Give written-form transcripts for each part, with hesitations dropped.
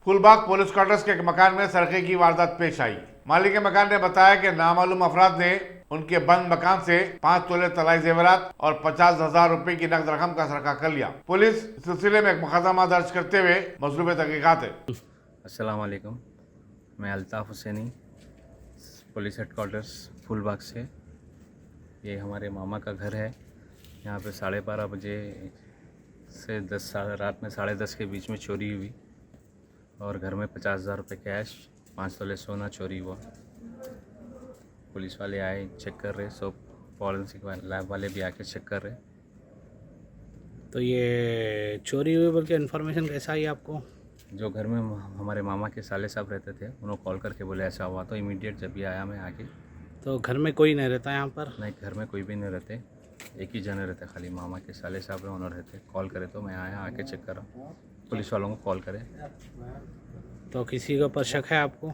Phoolbagh police quarters के एक मकान में सरके की वारदात पेश आई। मालिक के मकान ने बताया कि नामालूम अफराद ने उनके बंद मकान से 5 तोले तलाई जेवरात और 50,000 रुपए की नकद रकम का सरका कर लिया। पुलिस इस सिलसिले में एक मुकदमा दर्ज करते हुए मसरूफ़ तहकीकात है। अस्सलाम वालेकुम, मैं अल्ताफ़ हुसैनी पुलिस हेडक्वार्टर्स फूलबाग से। ये हमारे मामा का घर है। यहाँ पे 12:30 बजे से रात में 10:30 के बीच में चोरी हुई और घर में 50,000 रुपये कैश, 5 तोले सोना चोरी हुआ। पुलिस वाले आए, चेक कर रहे, सब फॉरेंसिक लैब वाले भी आके चेक कर रहे। तो ये चोरी हुई बोल के इन्फॉर्मेशन कैसा आई आपको? जो घर में हमारे मामा के साले साहब रहते थे, उन्होंने कॉल करके बोले ऐसा हुआ, तो इमीडिएट जब भी आया मैं आके। तो घर में कोई नहीं रहता यहाँ पर? नहीं, घर में कोई भी नहीं रहते, एक ही जने रहते, खाली मामा के साले साहब हैं, उन्होंने रहते। कॉल करे तो मैं आया, आके चेक करा, पुलिस वालों को कॉल करे। तो किसी के ऊपर शक है आपको?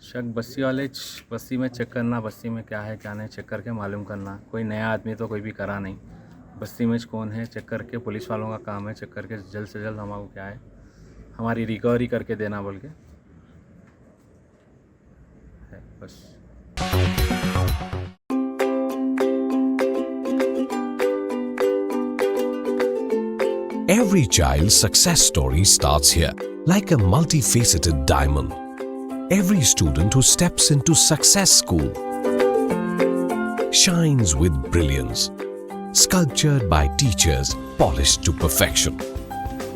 शक बस्ती में चेक करना, बस्ती में क्या है क्या नहीं चेक करके मालूम करना। कोई नया आदमी तो कोई भी करा नहीं, बस्ती में कौन है चेक करके पुलिस वालों का काम है चेक करके जल्द से जल्द हमारे क्या है हमारी रिकवरी करके देना बोल के है बस। Every child's success story starts here, like a multifaceted diamond. Every student who steps into Success School shines with brilliance, sculptured by teachers polished to perfection.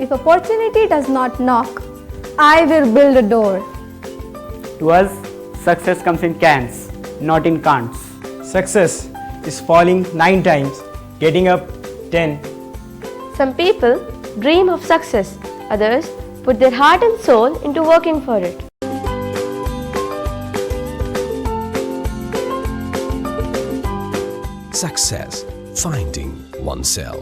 If opportunity does not knock, I will build a door. To us, success comes in cans, not in can'ts. Success is falling 9 times, getting up 10. Some people dream of success, others put their heart and soul into working for it. Success, finding oneself.